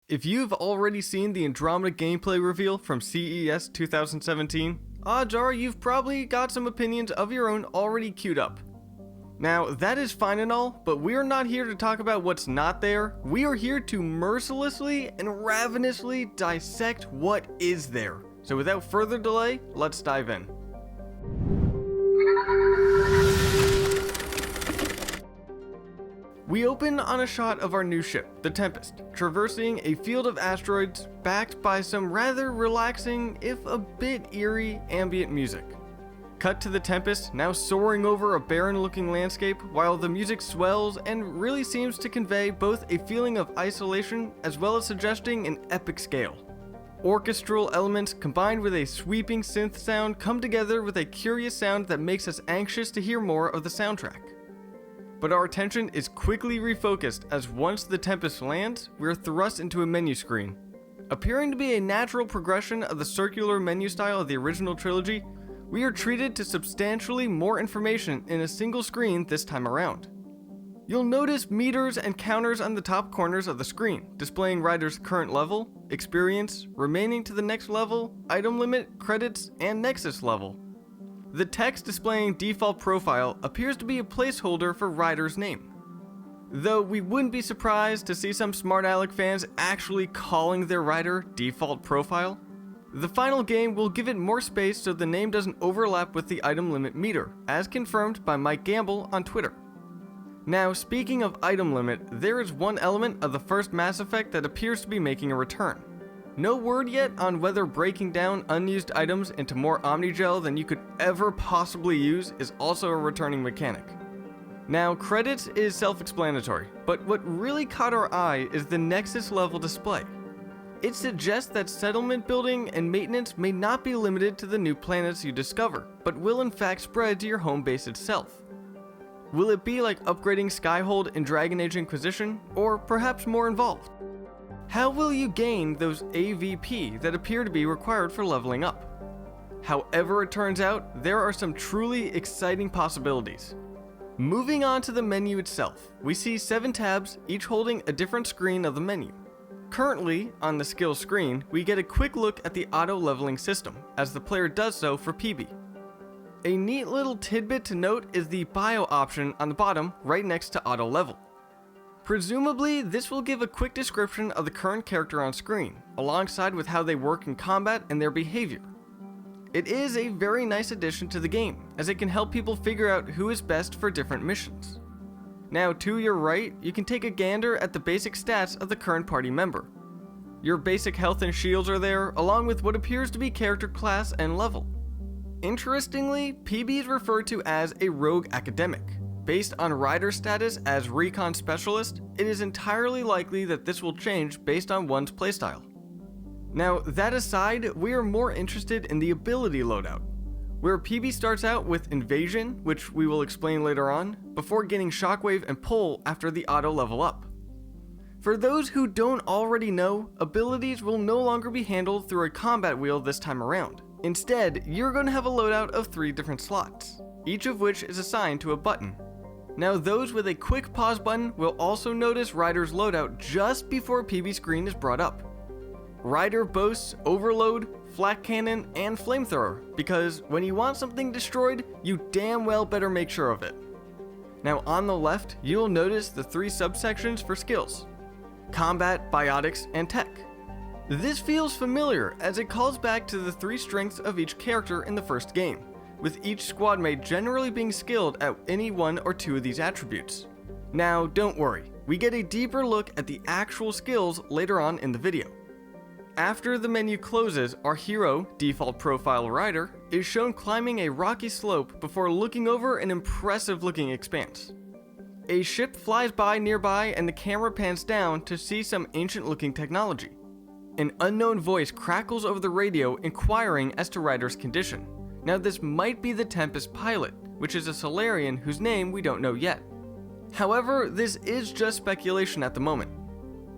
If you've already seen the Andromeda gameplay reveal from CES 2017, odds are you've probably got some opinions of your own already queued up. Now, that is fine and all, but we are not here to talk about what's not there. We are here to mercilessly and ravenously dissect what is there. So without further delay, let's dive in. We open on a shot of our new ship, the Tempest, traversing a field of asteroids backed by some rather relaxing, if a bit eerie, ambient music. Cut to the Tempest, now soaring over a barren-looking landscape, while the music swells and really seems to convey both a feeling of isolation as well as suggesting an epic scale. Orchestral elements combined with a sweeping synth sound come together with a curious sound that makes us anxious to hear more of the soundtrack. But our attention is quickly refocused as once the Tempest lands, we are thrust into a menu screen. Appearing to be a natural progression of the circular menu style of the original trilogy, we are treated to substantially more information in a single screen this time around. You'll notice meters and counters on the top corners of the screen, displaying riders' current level, experience, remaining to the next level, item limit, credits, and nexus level. The text displaying default profile appears to be a placeholder for rider's name. Though we wouldn't be surprised to see some smart aleck fans actually calling their rider default profile. The final game will give it more space so the name doesn't overlap with the item limit meter, as confirmed by Mike Gamble on Twitter. Now, speaking of item limit, there is one element of the first Mass Effect that appears to be making a return. No word yet on whether breaking down unused items into more Omnigel than you could ever possibly use is also a returning mechanic. Now, credits is self-explanatory, but what really caught our eye is the Nexus level display. It suggests that settlement building and maintenance may not be limited to the new planets you discover, but will in fact spread to your home base itself. Will it be like upgrading Skyhold in Dragon Age Inquisition, or perhaps more involved? How will you gain those AVP that appear to be required for leveling up? However it turns out, there are some truly exciting possibilities. Moving on to the menu itself, we see 7 tabs, each holding a different screen of the menu. Currently, on the skills screen, we get a quick look at the auto-leveling system, as the player does so for PB. A neat little tidbit to note is the bio option on the bottom, right next to auto-level. Presumably, this will give a quick description of the current character on screen, alongside with how they work in combat and their behavior. It is a very nice addition to the game, as it can help people figure out who is best for different missions. Now, to your right, you can take a gander at the basic stats of the current party member. Your basic health and shields are there, along with what appears to be character class and level. Interestingly, PB is referred to as a rogue academic. Based on rider status as recon specialist, it is entirely likely that this will change based on one's playstyle. Now, that aside, we are more interested in the ability loadout, where PB starts out with Invasion, which we will explain later on, before getting Shockwave and Pull after the auto level up. For those who don't already know, abilities will no longer be handled through a combat wheel this time around. Instead, you're going to have a loadout of 3 different slots, each of which is assigned to a button. Now, those with a quick pause button will also notice Rider's loadout just before PB screen is brought up. Rider boasts Overload, Flak Cannon, and Flamethrower, because when you want something destroyed, you damn well better make sure of it. Now, on the left, you'll notice the 3 subsections for skills: Combat, Biotics, and Tech. This feels familiar as it calls back to the 3 strengths of each character in the first game, with each squad mate generally being skilled at any 1 or 2 of these attributes. Now, don't worry, we get a deeper look at the actual skills later on in the video. After the menu closes, our hero, default profile rider, is shown climbing a rocky slope before looking over an impressive looking expanse. A ship flies by nearby and the camera pans down to see some ancient looking technology. An unknown voice crackles over the radio inquiring as to rider's condition. Now, this might be the Tempest pilot, which is a Solarian whose name we don't know yet. However, this is just speculation at the moment.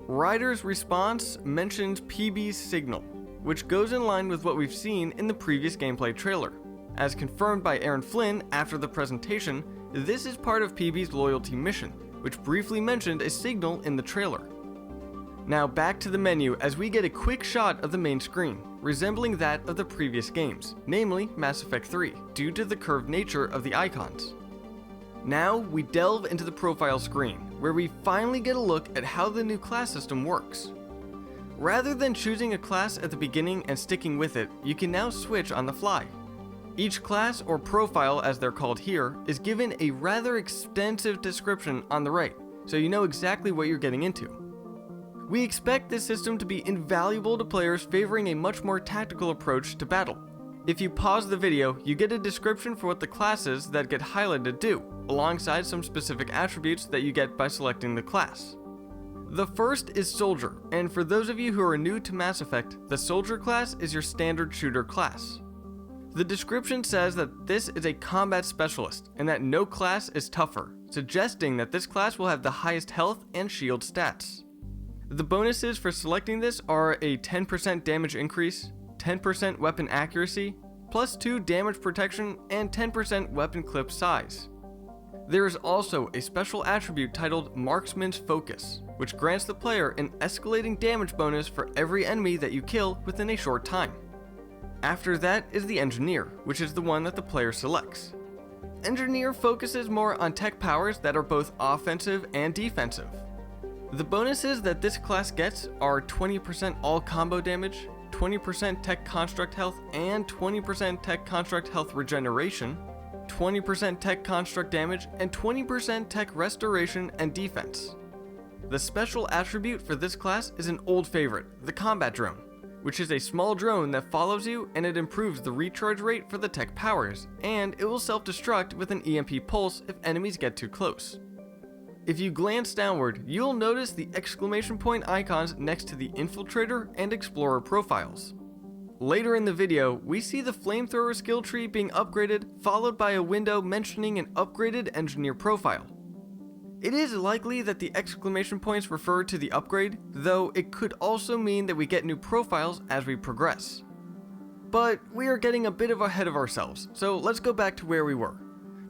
Rider's response mentions PB's signal, which goes in line with what we've seen in the previous gameplay trailer. As confirmed by Aaron Flynn after the presentation, this is part of PB's loyalty mission, which briefly mentioned a signal in the trailer. Now back to the menu as we get a quick shot of the main screen, resembling that of the previous games, namely Mass Effect 3, due to the curved nature of the icons. Now we delve into the profile screen, where we finally get a look at how the new class system works. Rather than choosing a class at the beginning and sticking with it, you can now switch on the fly. Each class, or profile as they're called here, is given a rather extensive description on the right, so you know exactly what you're getting into. We expect this system to be invaluable to players favoring a much more tactical approach to battle. If you pause the video, you get a description for what the classes that get highlighted do, alongside some specific attributes that you get by selecting the class. The first is Soldier, and for those of you who are new to Mass Effect, the Soldier class is your standard shooter class. The description says that this is a combat specialist, and that no class is tougher, suggesting that this class will have the highest health and shield stats. The bonuses for selecting this are a 10% damage increase, 10% weapon accuracy, plus 2 damage protection, and 10% weapon clip size. There is also a special attribute titled Marksman's Focus, which grants the player an escalating damage bonus for every enemy that you kill within a short time. After that is the Engineer, which is the one that the player selects. Engineer focuses more on tech powers that are both offensive and defensive. The bonuses that this class gets are 20% all combo damage, 20% tech construct health and 20% tech construct health regeneration, 20% tech construct damage, and 20% tech restoration and defense. The special attribute for this class is an old favorite, the Combat Drone, which is a small drone that follows you, and it improves the recharge rate for the tech powers, and it will self-destruct with an EMP pulse if enemies get too close. If you glance downward, you'll notice the exclamation point icons next to the Infiltrator and Explorer profiles. Later in the video, we see the Flamethrower skill tree being upgraded, followed by a window mentioning an upgraded Engineer profile. It is likely that the exclamation points refer to the upgrade, though it could also mean that we get new profiles as we progress. But we are getting a bit ahead of ourselves, so let's go back to where we were.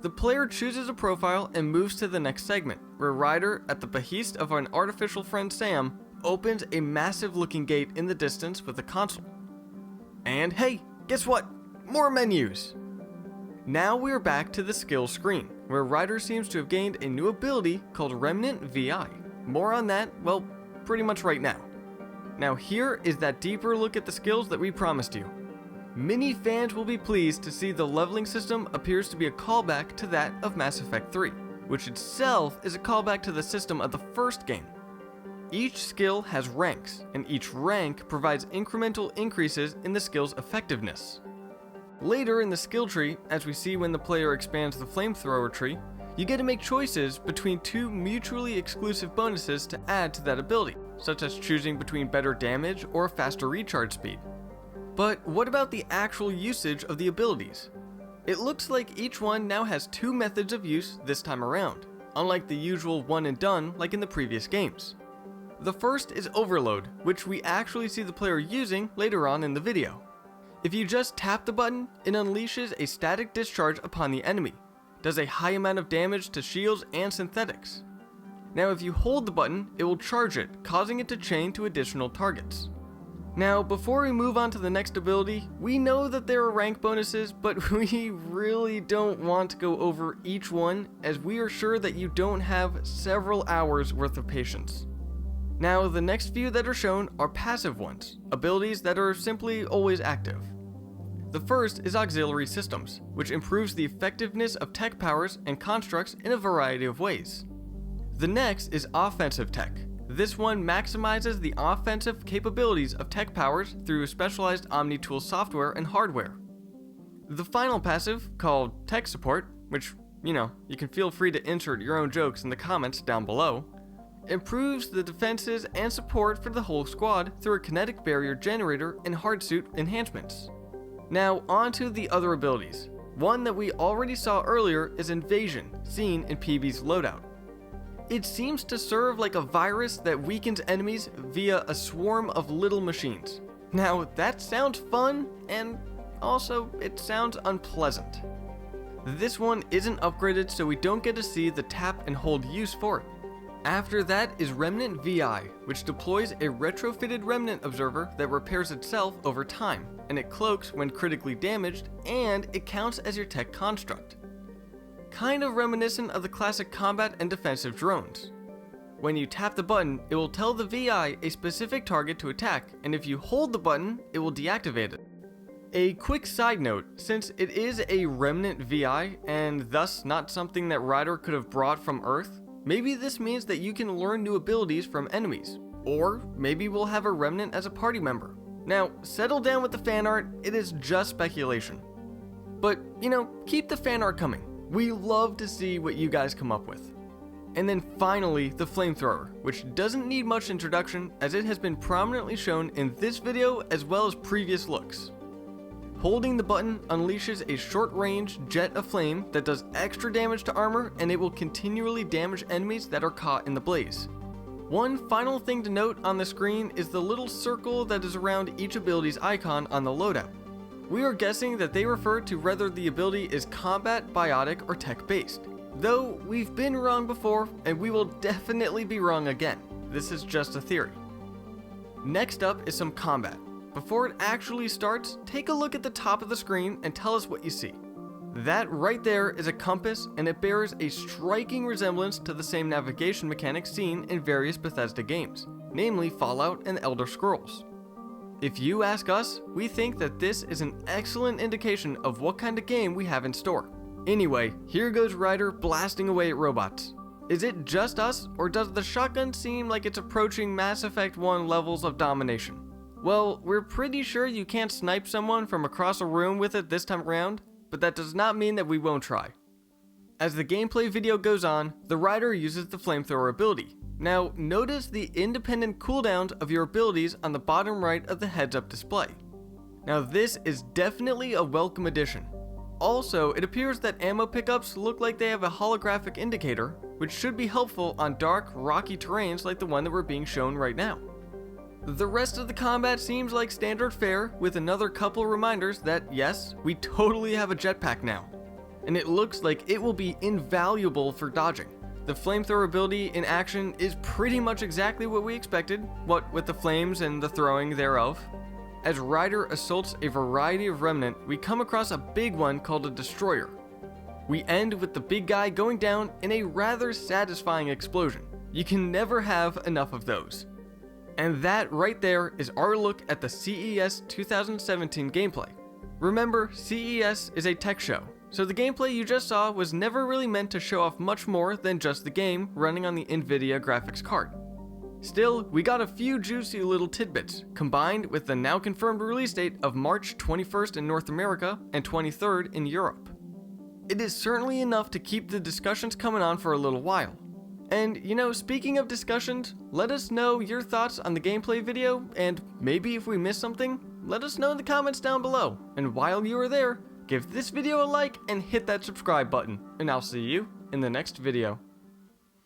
The player chooses a profile and moves to the next segment, where Ryder, at the behest of an artificial friend Sam, opens a massive looking gate in the distance with a console. And hey, guess what? More menus! Now we are back to the skills screen, where Ryder seems to have gained a new ability called Remnant VI. More on that, well, pretty much right now. Now here is that deeper look at the skills that we promised you. Many fans will be pleased to see the leveling system appears to be a callback to that of Mass Effect 3, which itself is a callback to the system of the first game. Each skill has ranks, and each rank provides incremental increases in the skill's effectiveness. Later in the skill tree, as we see when the player expands the Flamethrower tree, you get to make choices between 2 mutually exclusive bonuses to add to that ability, such as choosing between better damage or faster recharge speed. But what about the actual usage of the abilities? It looks like each one now has 2 methods of use this time around, unlike the usual one and done like in the previous games. The first is Overload, which we actually see the player using later on in the video. If you just tap the button, it unleashes a static discharge upon the enemy, does a high amount of damage to shields and synthetics. Now if you hold the button, it will charge it, causing it to chain to additional targets. Now, before we move on to the next ability, we know that there are rank bonuses, but we really don't want to go over each one, as we are sure that you don't have several hours worth of patience. Now, the next few that are shown are passive ones, abilities that are simply always active. The first is Auxiliary Systems, which improves the effectiveness of tech powers and constructs in a variety of ways. The next is Offensive Tech. This one maximizes the offensive capabilities of tech powers through specialized Omni-Tool software and hardware. The final passive, called Tech Support, which, you can feel free to insert your own jokes in the comments down below, improves the defenses and support for the whole squad through a kinetic barrier generator and hardsuit enhancements. Now on to the other abilities. One that we already saw earlier is Invasion, seen in PB's loadout. It seems to serve like a virus that weakens enemies via a swarm of little machines. Now that sounds fun, and also it sounds unpleasant. This one isn't upgraded, so we don't get to see the tap and hold use for it. After that is Remnant VI, which deploys a retrofitted Remnant observer that repairs itself over time, and it cloaks when critically damaged, and it counts as your tech construct. Kind of reminiscent of the classic combat and defensive drones. When you tap the button, it will tell the VI a specific target to attack, and if you hold the button, it will deactivate it. A quick side note, since it is a Remnant VI, and thus not something that Ryder could have brought from Earth, maybe this means that you can learn new abilities from enemies, or maybe we'll have a Remnant as a party member. Now, settle down with the fan art, it is just speculation. But, keep the fan art coming. We love to see what you guys come up with. And then finally, the flamethrower, which doesn't need much introduction as it has been prominently shown in this video as well as previous looks. Holding the button unleashes a short-range jet of flame that does extra damage to armor, and it will continually damage enemies that are caught in the blaze. One final thing to note on the screen is the little circle that is around each ability's icon on the loadout. We are guessing that they refer to whether the ability is combat, biotic, or tech-based. Though we've been wrong before, and we will definitely be wrong again. This is just a theory. Next up is some combat. Before it actually starts, take a look at the top of the screen and tell us what you see. That right there is a compass, and it bears a striking resemblance to the same navigation mechanic seen in various Bethesda games, namely Fallout and Elder Scrolls. If you ask us, we think that this is an excellent indication of what kind of game we have in store. Anyway, here goes Ryder blasting away at robots. Is it just us, or does the shotgun seem like it's approaching Mass Effect 1 levels of domination? Well, we're pretty sure you can't snipe someone from across a room with it this time around, but that does not mean that we won't try. As the gameplay video goes on, the Ryder uses the flamethrower ability. Now, notice the independent cooldowns of your abilities on the bottom right of the heads-up display. Now, this is definitely a welcome addition. Also, it appears that ammo pickups look like they have a holographic indicator, which should be helpful on dark, rocky terrains like the one that we're being shown right now. The rest of the combat seems like standard fare, with another couple reminders that yes, we totally have a jetpack now. And it looks like it will be invaluable for dodging. The flamethrower ability in action is pretty much exactly what we expected, what with the flames and the throwing thereof. As Ryder assaults a variety of remnant, we come across a big one called a destroyer. We end with the big guy going down in a rather satisfying explosion. You can never have enough of those. And that right there is our look at the CES 2017 gameplay. Remember, CES is a tech show, so the gameplay you just saw was never really meant to show off much more than just the game running on the NVIDIA graphics card. Still, we got a few juicy little tidbits, combined with the now confirmed release date of March 21st in North America and 23rd in Europe. It is certainly enough to keep the discussions coming on for a little while. And, speaking of discussions, let us know your thoughts on the gameplay video, and maybe if we missed something, let us know in the comments down below. And while you are there, give this video a like and hit that subscribe button, and I'll see you in the next video.